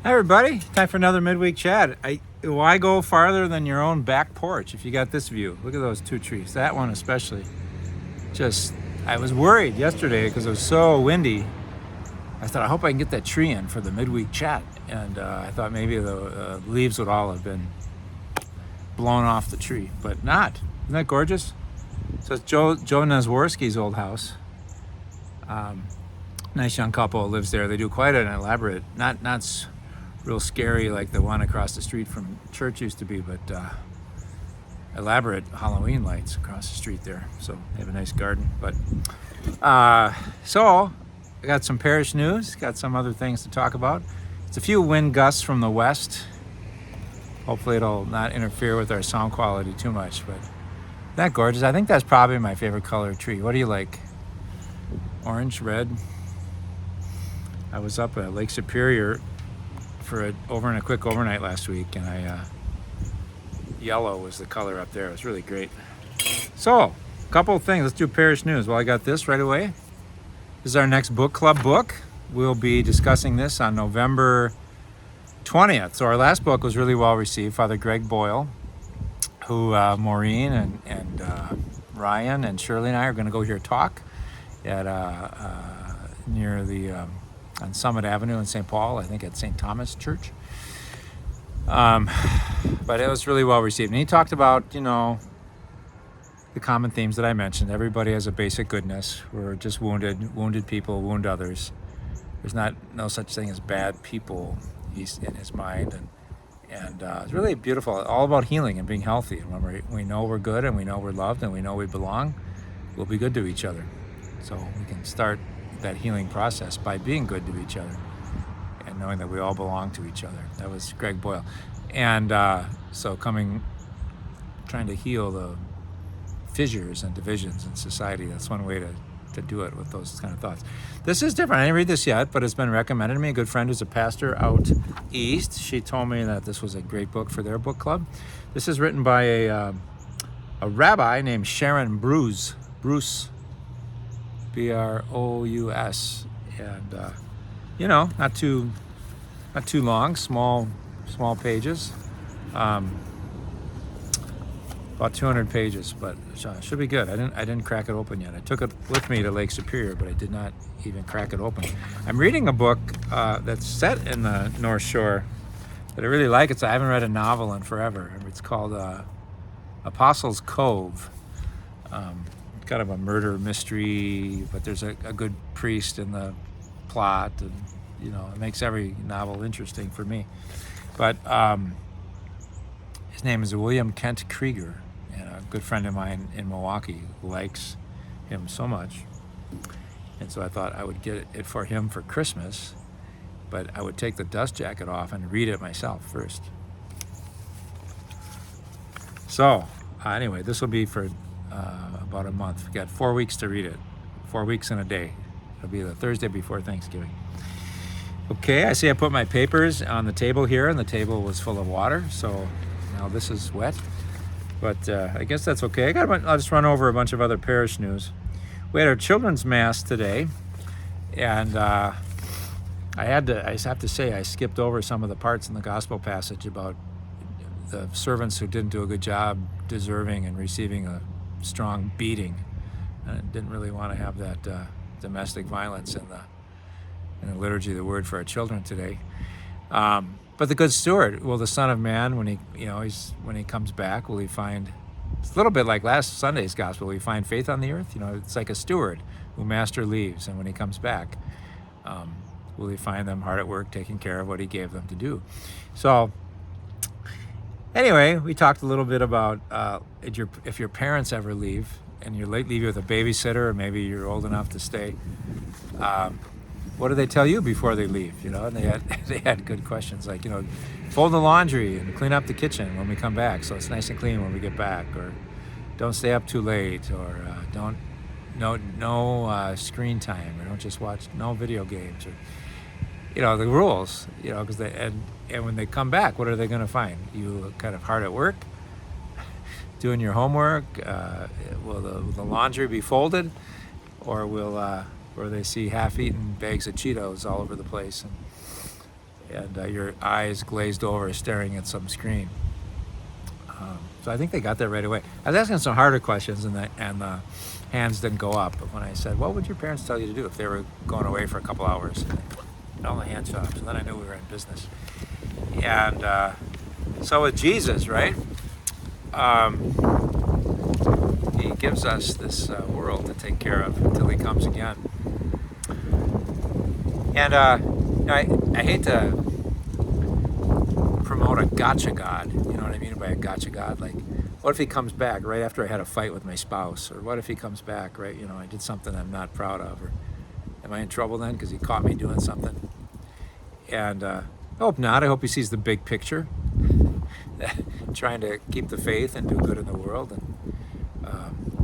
Hi everybody, time for another midweek chat. Why go farther than your own back porch if you got this view? Look at those two trees, that one especially. I was worried yesterday because it was so windy. I thought, I hope I can get that tree in for the midweek chat. And I thought maybe the leaves would all have been blown off the tree, but not. Isn't that gorgeous? So it's Joe Nazworski's old house. Nice young couple lives there. They do quite an elaborate, not real scary like the one across the street from church used to be, but elaborate Halloween lights across the street there. So they have a nice garden. But so I got some parish news, got some other things to talk about. It's a few wind gusts from the west. Hopefully it'll not interfere with our sound quality too much, but that gorgeous. I think that's probably my favorite color tree. What do you like? Orange, red? I was up at Lake Superior for a quick overnight last week, and yellow was the color up there. It was really great. So, a couple of things. Let's do parish news. Well, I got this right away. This is our next book club book. We'll be discussing this on November 20th. So our last book was really well received. Father Greg Boyle, who Maureen and Ryan and Shirley and I are going to go hear talk at near the on Summit Avenue in St. Paul, I think at St. Thomas Church. But it was really well received. And he talked about, the common themes that I mentioned. Everybody has a basic goodness. We're just wounded people wound others. There's no such thing as bad people, he's in his mind. And it's really beautiful, all about healing and being healthy. And when we know we're good and we know we're loved and we know we belong, we'll be good to each other. So we can start that healing process by being good to each other and knowing that we all belong to each other. That was Greg Boyle. And so trying to heal the fissures and divisions in society, that's one way to do it with those kind of thoughts. This is different. I didn't read this yet, but it's been recommended to me. A good friend who's a pastor out east, she told me that this was a great book for their book club. This is written by a rabbi named Sharon Bruce, Brous, and not too long, small pages, about 200 pages, but should be good. I didn't crack it open yet. I took it with me to Lake Superior, but I did not even crack it open. I'm reading a book that's set in the North Shore that I really like. I haven't read a novel in forever. It's called Apostles Cove. Kind of a murder mystery, but there's a good priest in the plot, and it makes every novel interesting for me. But his name is William Kent Krieger, and a good friend of mine in Milwaukee likes him so much, and so I thought I would get it for him for Christmas, but I would take the dust jacket off and read it myself first. So anyway, this will be for about a month. We got 4 weeks to read it. 4 weeks and a day. It'll be the Thursday before Thanksgiving. Okay, I see I put my papers on the table here, and the table was full of water, so now this is wet. But I guess that's okay. I'll just run over a bunch of other parish news. We had our children's mass today, and I just have to say I skipped over some of the parts in the gospel passage about the servants who didn't do a good job deserving and receiving a strong beating. And I didn't really want to have that domestic violence in the liturgy of the word for our children today. But the good steward, will the Son of Man, when he comes back, will he find? It's a little bit like last Sunday's gospel. Will he find faith on the earth? It's like a steward who master leaves, and when he comes back, will he find them hard at work taking care of what he gave them to do? So anyway, we talked a little bit about if your parents ever leave and leave you with a babysitter, or maybe you're old enough to stay. What do they tell you before they leave? And they had good questions like, fold the laundry and clean up the kitchen when we come back, so it's nice and clean when we get back, or don't stay up too late, or no screen time, or don't just watch no video games, or the rules, because and when they come back, what are they going to find? You kind of hard at work, doing your homework. Will the laundry be folded, or will they see half-eaten bags of Cheetos all over the place, and your eyes glazed over staring at some screen. So I think they got that right away. I was asking some harder questions, and the hands didn't go up. But when I said, what would your parents tell you to do if they were going away for a couple hours? And all the hands fell up. So then I knew we were in business. And so with Jesus, right? He gives us this world to take care of until he comes again. And I hate to promote a gotcha God. You know what I mean by a gotcha God? Like, what if he comes back right after I had a fight with my spouse? Or what if he comes back, right? You know, I did something I'm not proud of. Or am I in trouble then because he caught me doing something? And I hope not. I hope he sees the big picture, trying to keep the faith and do good in the world. And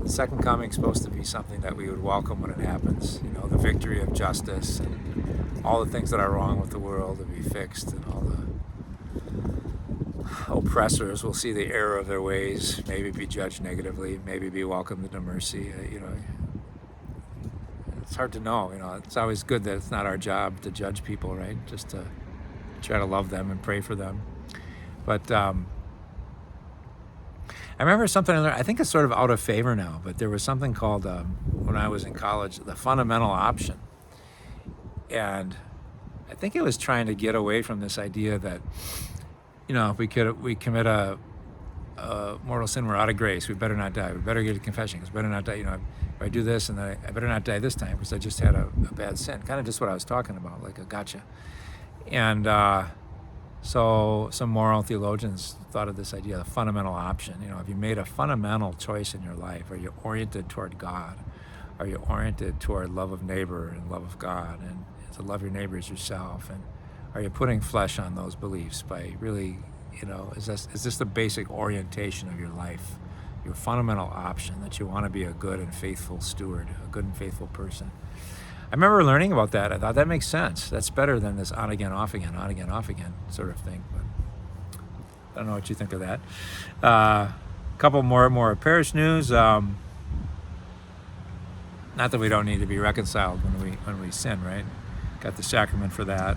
the second coming is supposed to be something that we would welcome when it happens. You know, the victory of justice and all the things that are wrong with the world to be fixed, and all the oppressors will see the error of their ways, maybe be judged negatively, maybe be welcomed into mercy. You know, it's hard to know. You know, it's always good that it's not our job to judge people, right? Just to try to love them and pray for them. But I remember something, I think it's sort of out of favor now, but there was something called, when I was in college, the fundamental option. And I think it was trying to get away from this idea that, you know, if we commit a mortal sin, we're out of grace. We better not die. We better get a confession because we better not die. You know, if I do this, and then I better not die this time because I just had a bad sin. Kind of just what I was talking about, like a gotcha. And so some moral theologians thought of this idea, the fundamental option. You know, have you made a fundamental choice in your life? Are you oriented toward God? Are you oriented toward love of neighbor and love of God, and to love your neighbor as yourself? And are you putting flesh on those beliefs by really, you know, is this the basic orientation of your life, your fundamental option, that you want to be a good and faithful steward, a good and faithful person? I remember learning about that. I thought that makes sense. That's better than this on again, off again sort of thing. But I don't know what you think of that. A couple more parish news. Not that we don't need to be reconciled when we sin, right? Got the sacrament for that.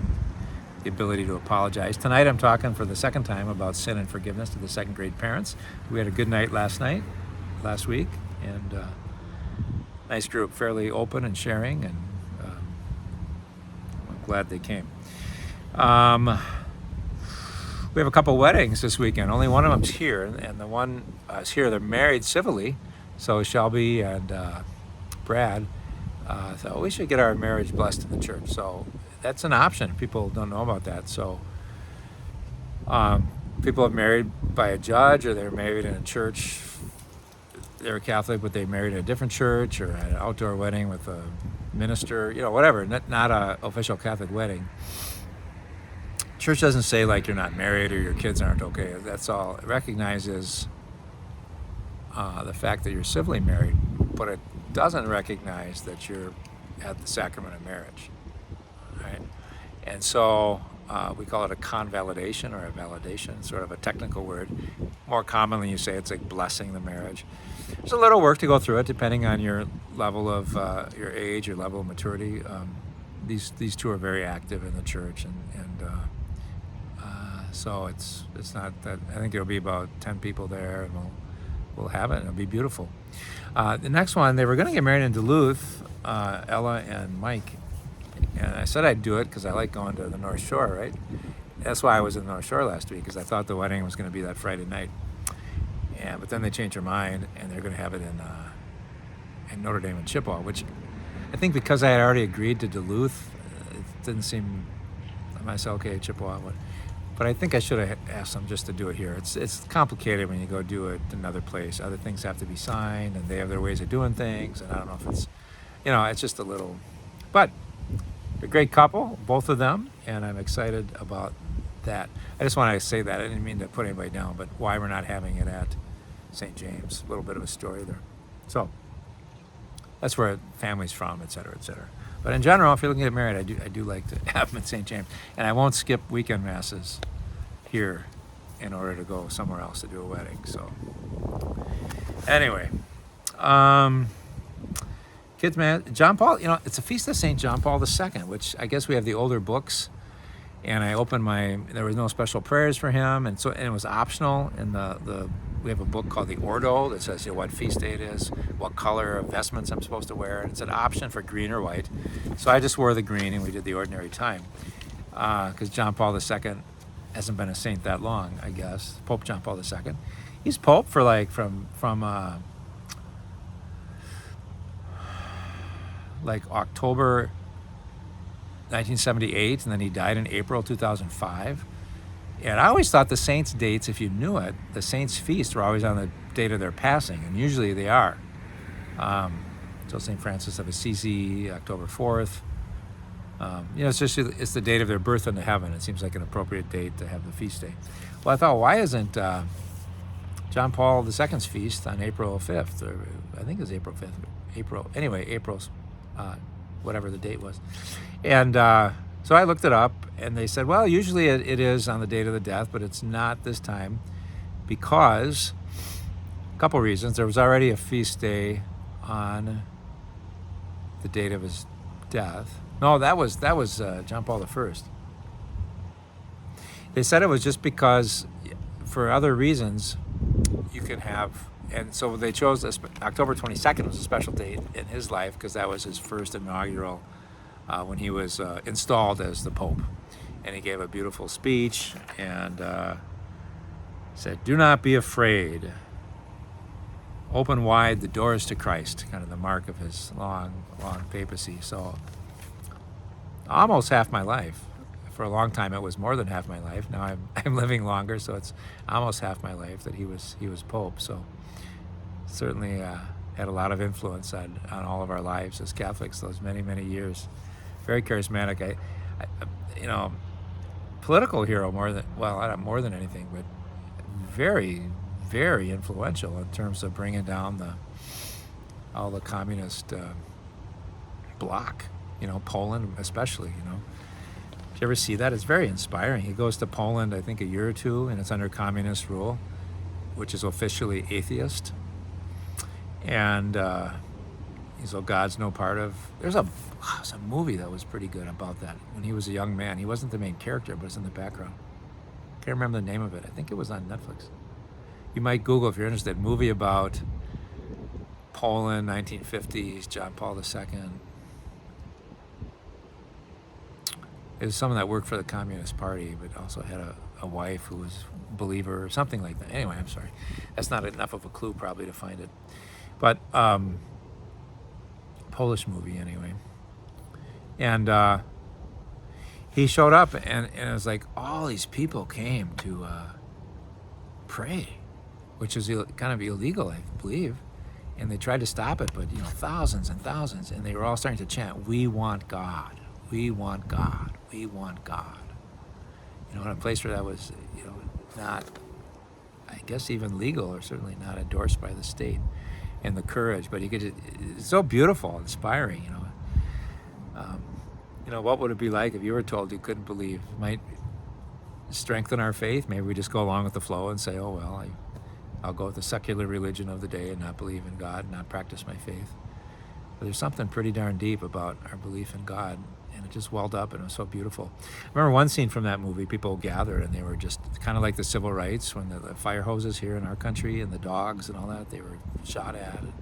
The ability to apologize. Tonight I'm talking for the second time about sin and forgiveness to the second grade parents. We had a good night last week, and nice group, fairly open and sharing, and I'm glad they came. We have a couple weddings this weekend. Only one of them's here, and the one is here. They're married civilly, so Shelby and Brad. So we should get our marriage blessed in the church. So that's an option. People don't know about that. So people are married by a judge, or they're married in a church. They're Catholic, but they married in a different church, or at an outdoor wedding with a minister, you know, whatever. Not a official Catholic wedding. Church doesn't say like you're not married or your kids aren't okay. That's all. It recognizes the fact that you're civilly married, but it doesn't recognize that you're at the sacrament of marriage. Right? And so we call it a convalidation or a validation, sort of a technical word. More commonly you say it's like blessing the marriage. There's a little work to go through it depending on your level of your age, your level of maturity. These two are very active in the church, and so it's not that. I think there'll be about 10 people there, and we'll have it. It'll be beautiful. The next one, they were going to get married in Duluth, Ella and Mike. And I said I'd do it because I like going to the North Shore, right? That's why I was in the North Shore last week, because I thought the wedding was going to be that Friday night. But then they changed their mind, and they're going to have it in Notre Dame and Chippewa, which I think because I had already agreed to Duluth, it didn't seem, I said, okay, Chippewa. But I think I should have asked them just to do it here. It's complicated when you go do it another place. Other things have to be signed, and they have their ways of doing things, and I don't know if it's, you know, it's just a little, but they're a great couple, both of them, and I'm excited about that. I just wanted to say that. I didn't mean to put anybody down, but why we're not having it at St. James. A little bit of a story there. So that's where family's from, et cetera, et cetera. But in general, if you're looking to get married, I do like to have them at St. James. And I won't skip weekend masses here in order to go somewhere else to do a wedding. So anyway, kids, man, John Paul, you know, it's a feast of St. John Paul II, which I guess we have the older books. And I opened there was no special prayers for him, and it was optional. And we have a book called the Ordo that says what feast day it is, what color of vestments I'm supposed to wear, and it's an option for green or white. So I just wore the green, and we did the ordinary time, because John Paul II hasn't been a saint that long, I guess. Pope John Paul II, he's Pope for from October 1978, and then he died in April 2005. And I always thought the saints' dates, if you knew it, the saints' feasts were always on the date of their passing, and usually they are. So St. Francis of Assisi, October 4th. It's the date of their birth into heaven. It seems like an appropriate date to have the feast day. Well, I thought, why isn't John Paul II's feast on April 5th? Or I think it was April 5th. April's whatever the date was. And so I looked it up, and they said, well, usually it is on the date of the death, but it's not this time because a couple reasons. There was already a feast day on the date of his death. No, that was John Paul I. They said it was just because for other reasons you can have, and so they chose October 22nd was a special date in his life because that was his first inaugural when he was installed as the Pope. And he gave a beautiful speech and said, "Do not be afraid. Open wide the doors to Christ," kind of the mark of his long papacy. So almost half my life. For a long time, it was more than half my life. Now I'm living longer, so it's almost half my life that he was Pope. So certainly had a lot of influence on all of our lives as Catholics those many years. Very charismatic. I political hero not more than anything, but very, very influential in terms of bringing down all the communist bloc. Poland especially. Did you ever see that? It's very inspiring. He goes to Poland, I think, a year or two, and it's under communist rule, which is officially atheist. And so God's no part of. There's a movie that was pretty good about that when he was a young man. He wasn't the main character, but it's in the background. Can't remember the name of it. I think it was on Netflix. You might Google if you're interested. Movie about Poland, 1950s, John Paul II. It was someone that worked for the Communist Party, but also had a wife who was a believer or something like that. Anyway, I'm sorry. That's not enough of a clue probably to find it. But Polish movie anyway. And he showed up, and it was like all these people came to pray, which is kind of illegal, I believe. And they tried to stop it, but thousands and thousands, and they were all starting to chant, "We want God. We want God. We want God." In a place where that was, not, I guess, even legal or certainly not endorsed by the state, and the courage. But it's so beautiful, inspiring. What would it be like if you were told you couldn't believe? It might strengthen our faith. Maybe we just go along with the flow and say, "Oh well, I'll go with the secular religion of the day and not believe in God, and not practice my faith." But there's something pretty darn deep about our belief in God. And it just welled up, and it was so beautiful. I remember one scene from that movie, people gathered, and they were just kind of like the civil rights when the fire hoses here in our country and the dogs and all that, they were shot at, and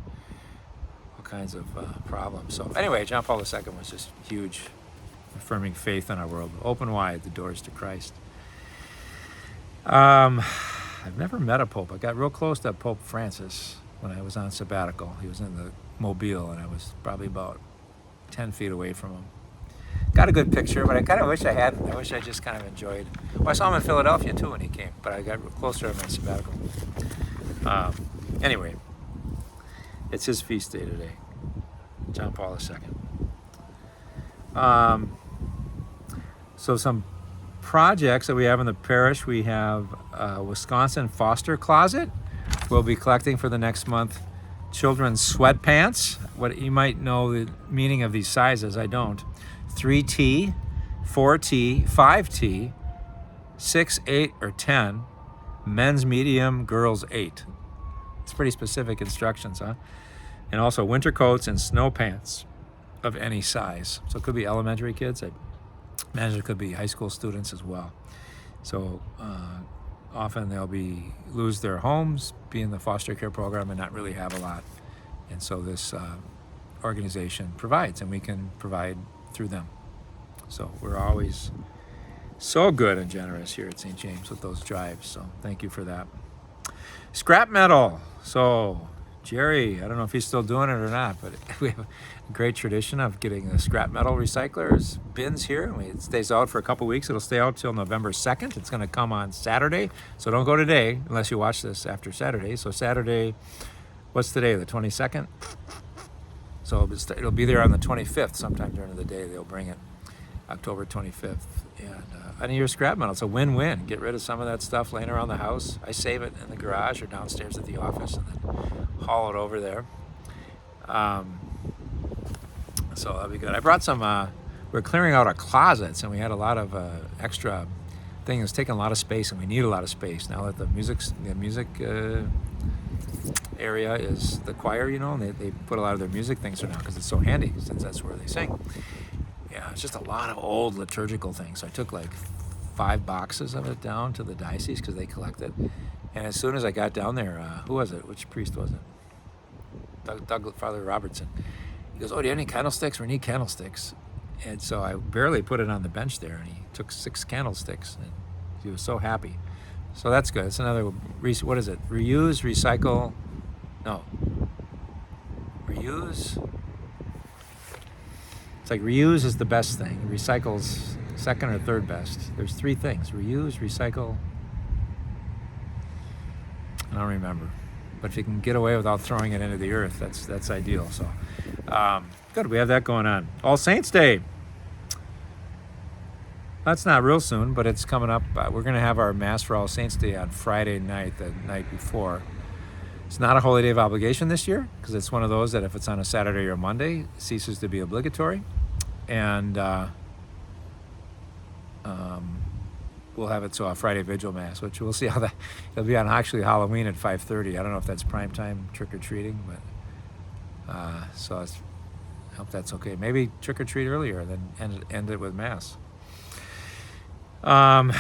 all kinds of problems. So anyway, John Paul II was just huge, affirming faith in our world. Open wide the doors to Christ. I've never met a pope. I got real close to Pope Francis when I was on sabbatical. He was in the Mobile, and I was probably about 10 feet away from him. Got a good picture, but I kind of wish I hadn't. I wish I just kind of enjoyed. Well, I saw him in Philadelphia too when he came, but I got closer on my sabbatical. Anyway, it's his feast day today, John Paul II. So some projects that we have in the parish, we have Wisconsin Foster Closet. We'll be collecting for the next month children's sweatpants. What you might know the meaning of these sizes, I don't. 3T, 4T, 5T, 6, 8, or 10, men's medium, girls 8. It's pretty specific instructions, huh? And also winter coats and snow pants of any size. So it could be elementary kids, Manager could be high school students as well. So often they'll lose their homes, be in the foster care program, and not really have a lot. And so this organization provides, and we can provide through them. So we're always so good and generous here at St. James with those drives. So thank you for that. Scrap metal. So Jerry, I don't know if he's still doing it or not, but we have a great tradition of getting the scrap metal recyclers bins here. It stays out for a couple weeks. It'll stay out till November 2nd. It's going to come on Saturday. So don't go today unless you watch this after Saturday. So Saturday, what's today? The 22nd? So it'll be there on the 25th. Sometime during the day they'll bring it, October 25th. And any of your scrap metal, it's a win-win. Get rid of some of that stuff laying around the house. I save it in the garage or downstairs at the office and then haul it over there. So that'll be good. I brought some, we're clearing out our closets, and we had a lot of extra things. Taking a lot of space, and we need a lot of space now that the music area is the choir, and they put a lot of their music things there now because it's so handy since that's where they sing. Yeah, it's just a lot of old liturgical things. So I took like 5 boxes of it down to the diocese because they collect it. And as soon as I got down there, who was it? Which priest was it? Father Robertson. He goes, "Oh, do you have any candlesticks? We need candlesticks." And so I barely put it on the bench there, and he took 6 candlesticks, and he was so happy. So that's good. It's another, what is it? Reuse, recycle, no. Reuse. It's like reuse is the best thing. Recycle's second or third best. There's 3 things: reuse, recycle. I don't remember. But if you can get away without throwing it into the earth, that's ideal. So good, we have that going on. All Saints Day. That's not real soon, but it's coming up. We're going to have our Mass for All Saints Day on Friday night, the night before. It's not a holy day of obligation this year because it's one of those that if it's on a Saturday or Monday, it ceases to be obligatory. And we'll have it to a Friday Vigil Mass, which we'll see how that, it'll be on actually Halloween at 5:30. I don't know if that's prime time trick-or-treating, but so I hope that's okay. Maybe trick-or-treat earlier and then end it with Mass. And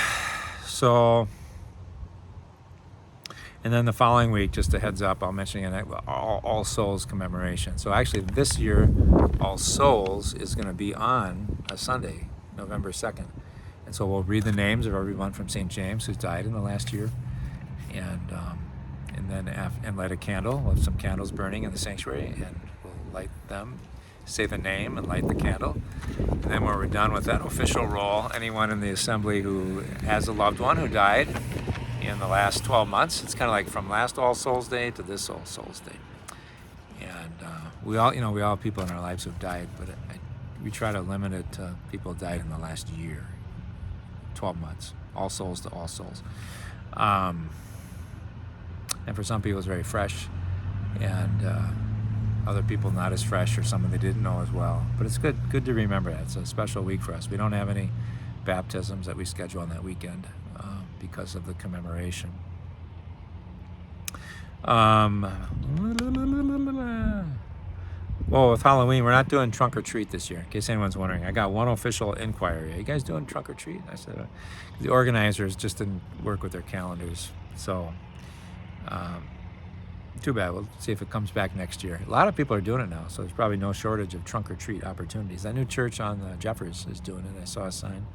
then the following week, just a heads up, I'll mention it, All Souls commemoration. So actually this year, All Souls is going to be on a Sunday, November 2nd. And so we'll read the names of everyone from St. James who's died in the last year, and then light a candle. We'll have some candles burning in the sanctuary, and we'll light them, say the name, and light the candle. And then when we're done with that official roll, anyone in the assembly who has a loved one who died in the last 12 months, it's kind of like from last All Souls Day to this All Souls Day. And we all have people in our lives who've died, but we try to limit it to people who died in the last year. 12 months, All Souls to All Souls. And for some people it's very fresh, and other people not as fresh, or someone they didn't know as well. But it's good to remember that. It's a special week for us. We don't have any baptisms that we schedule on that weekend because of the commemoration. Well, with Halloween, we're not doing trunk or treat this year, in case anyone's wondering. I got one official inquiry. Are you guys doing trunk or treat? I said, the organizers just didn't work with their calendars. So, too bad. We'll see if it comes back next year. A lot of people are doing it now, so there's probably no shortage of trunk or treat opportunities. That new church on Jeffers is doing it. I saw a sign.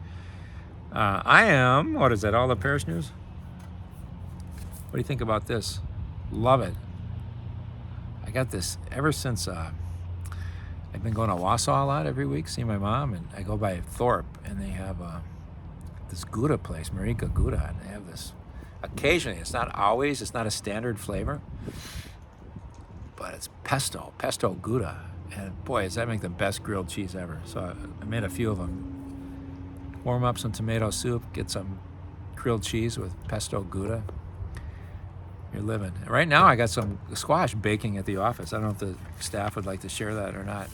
I am, what is that, all the parish news? What do you think about this? Love it. I got this ever since I've been going to Wausau a lot every week, see my mom, and I go by Thorpe, and they have this Gouda place, Marika Gouda, and they have this, occasionally, it's not always, it's not a standard flavor, but it's pesto Gouda, and boy, does that make the best grilled cheese ever. So I made a few of them. Warm up some tomato soup, get some grilled cheese with pesto Gouda. You're living. Right now I got some squash baking at the office. I don't know if the staff would like to share that or not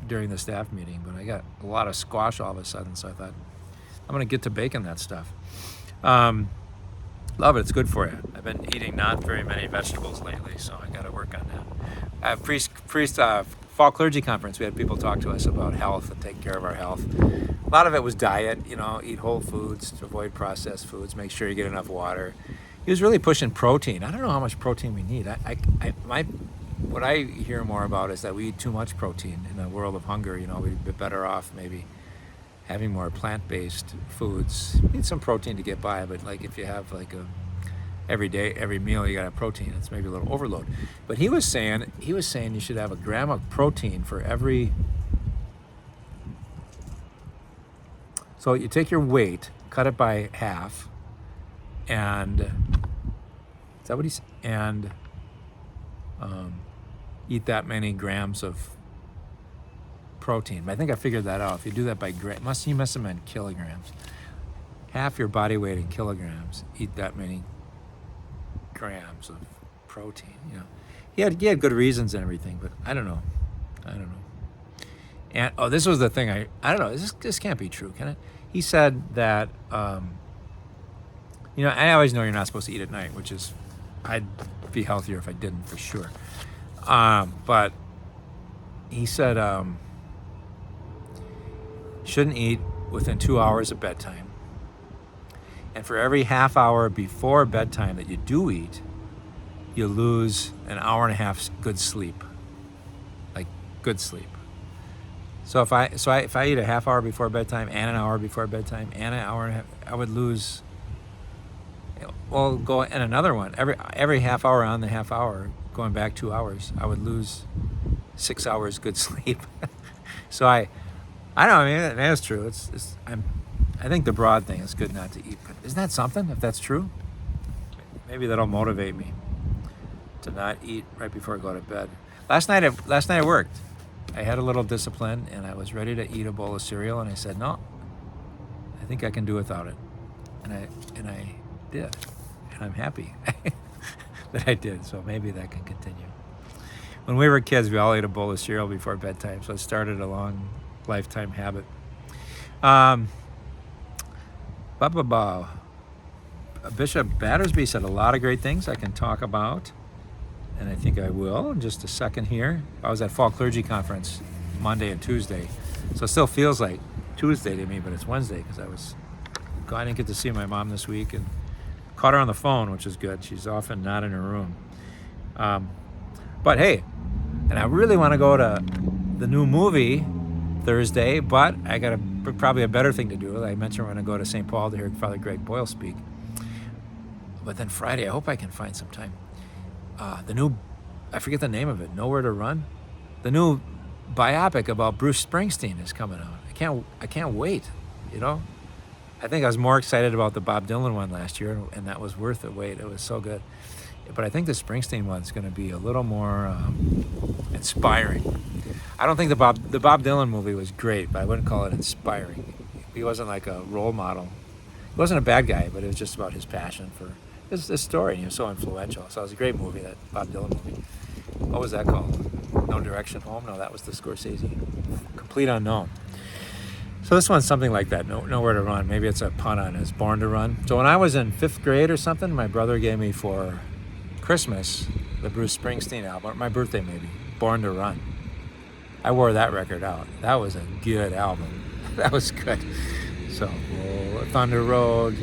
during the staff meeting, but I got a lot of squash all of a sudden, so I thought, I'm going to get to baking that stuff. Love it. It's good for you. I've been eating not very many vegetables lately, so I got to work on that. I have fall clergy conference, we had people talk to us about health and taking care of our health. A lot of it was diet, eat whole foods, avoid processed foods, make sure you get enough water. He was really pushing protein. I don't know how much protein we need. What I hear more about is that we eat too much protein in a world of hunger. We'd be better off maybe having more plant-based foods. You need some protein to get by, but like if you have like every meal you gotta have protein, it's maybe a little overload. But he was saying you should have a gram of protein for every. So you take your weight, cut it by half, and is that what he said? And eat that many grams of protein. I think I figured that out. If you do that by you must have meant kilograms. Half your body weight in kilograms. Eat that many grams of protein. He had good reasons and everything, but I don't know. And this was the thing. I don't know. This can't be true, can it? He said that I always know you're not supposed to eat at night, which is I'd be healthier if I didn't for sure. But he said shouldn't eat within 2 hours of bedtime. And for every half hour before bedtime that you do eat, you lose an hour and a half good sleep. Like good sleep. So if I eat a half hour before bedtime and an hour before bedtime and an hour and a half, I would lose. Well, go and another one. Every half hour on the half hour, going back 2 hours, I would lose 6 hours good sleep. So I don't know. I mean, that's true. I think the broad thing is good not to eat. But isn't that something? If that's true, maybe that'll motivate me to not eat right before I go to bed. Last night I worked. I had a little discipline, and I was ready to eat a bowl of cereal, and I said, no, I think I can do without it. And I did, and I'm happy that I did, so maybe that can continue. When we were kids, we all ate a bowl of cereal before bedtime, so it started a long lifetime habit. Bishop Battersby said a lot of great things I can talk about, and I think I will in just a second here. I was at Fall Clergy Conference Monday and Tuesday, so it still feels like Tuesday to me, but it's Wednesday because I didn't get to see my mom this week, and caught her on the phone, which is good. She's often not in her room. But hey, and I really want to go to the new movie Thursday, but I got probably a better thing to do. I mentioned we're going to go to St. Paul to hear Father Greg Boyle speak. But then Friday, I hope I can find some time. I forget the name of it, Nowhere to Run. The new biopic about Bruce Springsteen is coming out. I can't wait, I think I was more excited about the Bob Dylan one last year, and that was worth the wait. It was so good. But I think the Springsteen one's going to be a little more inspiring. I don't think the Bob Dylan movie was great, but I wouldn't call it inspiring. He wasn't like a role model. He wasn't a bad guy, but it was just about his passion for this story. He was so influential. So it was a great movie, that Bob Dylan movie. What was that called? No Direction Home? No, that was the Scorsese. Complete Unknown. So this one's something like that, Nowhere to Run. Maybe it's a pun on his Born to Run. So when I was in 5th grade or something, my brother gave me for Christmas the Bruce Springsteen album, or my birthday maybe, Born to Run. I wore that record out. That was a good album. That was good. So, Thunder Road,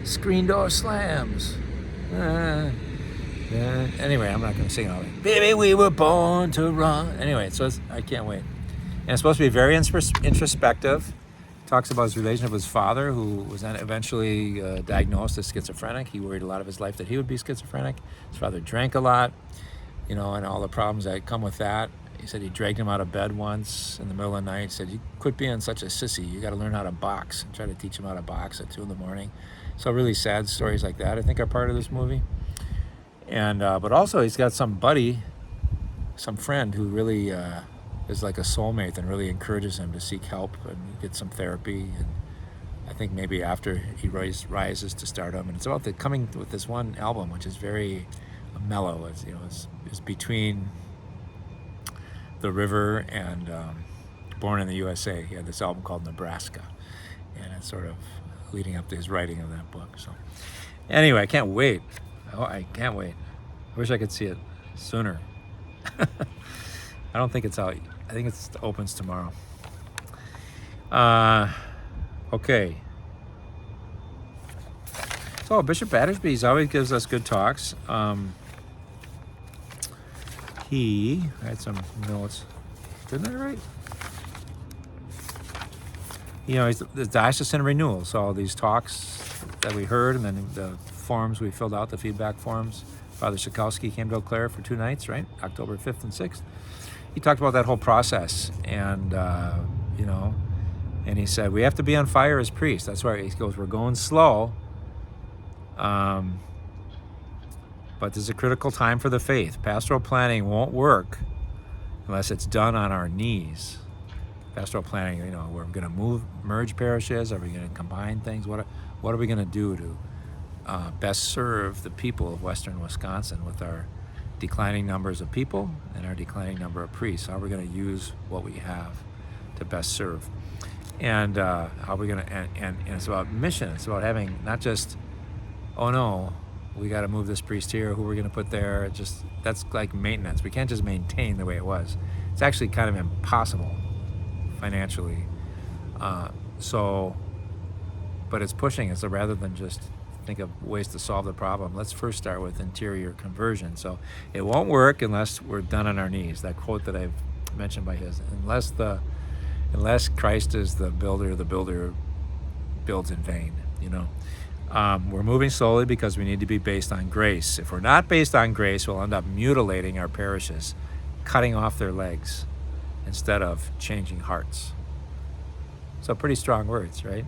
Screen Door Slams. Anyway, I'm not going to sing all of it. Baby, we were born to run. Anyway, so I can't wait. And it's supposed to be very introspective. Talks about his relationship with his father, who was then eventually diagnosed as schizophrenic. He worried a lot of his life that he would be schizophrenic. His father drank a lot, and all the problems that come with that. He said he dragged him out of bed once in the middle of the night. He said, you quit being such a sissy. You got to learn how to box. And try to teach him how to box at 2 a.m. So really sad stories like that, I think, are part of this movie. And but also he's got some buddy, some friend who really is like a soulmate and really encourages him to seek help and get some therapy. And I think maybe after he rises to stardom. And it's about coming with this one album, which is very mellow. It's between The River and Born in the USA. He had this album called Nebraska, and it's sort of leading up to his writing of that book. So anyway, I can't wait. I can't wait. I wish I could see it sooner. I don't think it's out. I think it opens tomorrow. Okay. So Bishop Battersby's always gives us good talks. I had some notes. Didn't I write? He's the diocesan renewal. So all these talks that we heard, and then the forms we filled out, the feedback forms. Father Sikowski came to Eau Claire for 2 nights, right? October 5th and 6th. He talked about that whole process, and and he said we have to be on fire as priests. That's why he goes, we're going slow, but there's a critical time for the faith. Pastoral planning won't work unless it's done on our knees. Pastoral planning, we're going to merge parishes. Are we going to combine things? What are we going to do to best serve the people of Western Wisconsin with our declining numbers of people and our declining number of priests? How are we going to use what we have to best serve? And how are we going to? And it's about mission. It's about having not just, oh no, we got to move this priest here. Who we're going to put there? That's like maintenance. We can't just maintain the way it was. It's actually kind of impossible financially. But it's pushing us. So rather than just think of ways to solve the problem, let's first start with interior conversion. So it won't work unless we're done on our knees. That quote that I've mentioned by his, unless Christ is the builder builds in vain. We're moving slowly because we need to be based on grace. If we're not based on grace, we'll end up mutilating our parishes, cutting off their legs instead of changing hearts. So pretty strong words, right?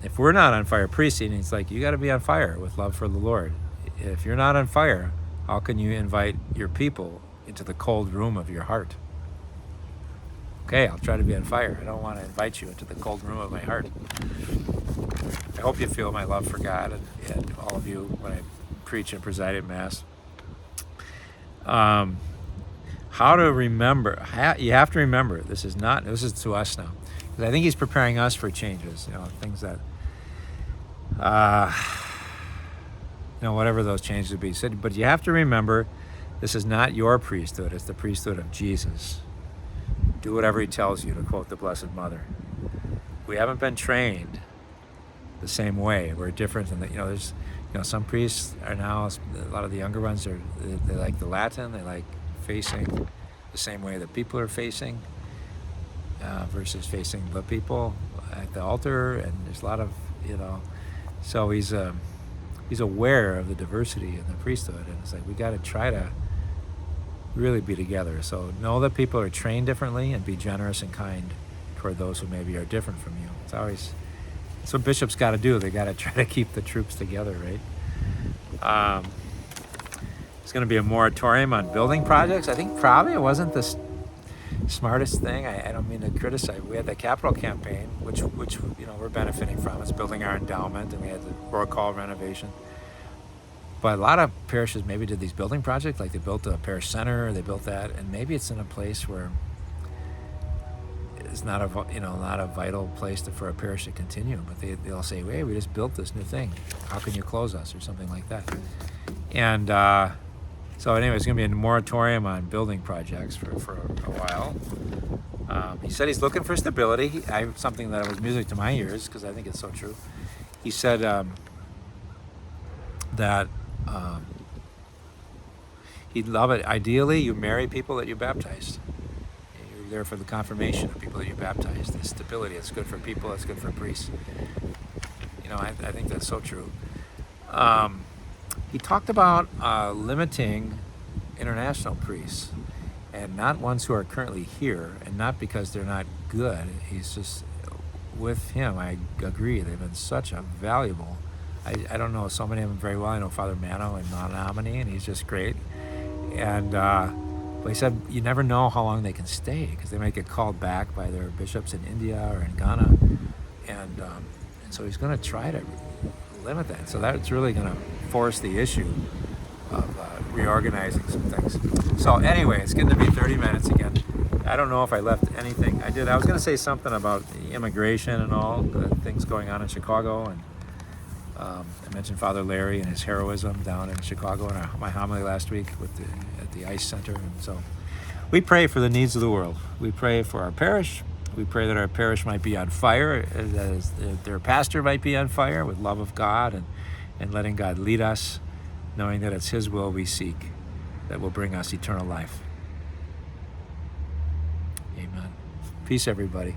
If we're not on fire preaching, it's like you got to be on fire with love for the Lord. If you're not on fire, how can you invite your people into the cold room of your heart? Okay, I'll try to be on fire. I don't want to invite you into the cold room of my heart. I hope you feel my love for God and all of you when I preach and preside at Mass. How to remember. You have to remember, this is to us now. Because I think he's preparing us for changes, things that, whatever those changes would be. He said, but you have to remember, this is not your priesthood, it's the priesthood of Jesus. Do whatever he tells you, to quote the Blessed Mother. We haven't been trained the same way. We're different in that, there's, some priests are now, a lot of the younger ones, they like the Latin, they like facing the same way that people are facing, versus facing the people at the altar. And there's a lot of, so he's aware of the diversity in the priesthood, and it's like we got to try to really be together. So know that people are trained differently, and be generous and kind toward those who maybe are different from you. It's what bishops got to do. They got to try to keep the troops together, right? It's going to be a moratorium on building projects. I think probably it wasn't the smartest thing. I don't mean to criticize. We had the capital campaign, which we're benefiting from. It's building our endowment, and we had the Royal Hall renovation. But a lot of parishes maybe did these building projects, like they built a parish center, they built that, and maybe it's in a place where it's not a vital place for a parish to continue. But they'll say, "Hey, we just built this new thing. How can you close us?" or something like that. And so anyway, it's going to be a moratorium on building projects for a while. He said he's looking for stability. Something that was music to my ears, because I think it's so true. He said that he'd love it. Ideally, you marry people that you baptized. You're there for the confirmation of people that you baptized. The stability, it's good for people, it's good for priests. I think that's so true. He talked about limiting international priests, and not ones who are currently here, and not because they're not good. He's just, with him, I agree, they've been such a valuable, I don't know so many of them very well. I know Father Mano and Nominee, and he's just great. And but he said you never know how long they can stay, because they might get called back by their bishops in India or in Ghana, and so he's going to try to limit that. So that's really going to force the issue of reorganizing some things. So anyway, it's getting to be 30 minutes again. I don't know if I left anything. I was going to say something about immigration and all the things going on in Chicago, and I mentioned Father Larry and his heroism down in Chicago in my homily last week at the ICE Center. And so We pray for the needs of the world. We pray for our parish. We pray that our parish might be on fire, that their pastor might be on fire with love of God and letting God lead us, knowing that it's His will we seek that will bring us eternal life. Amen. Peace, everybody.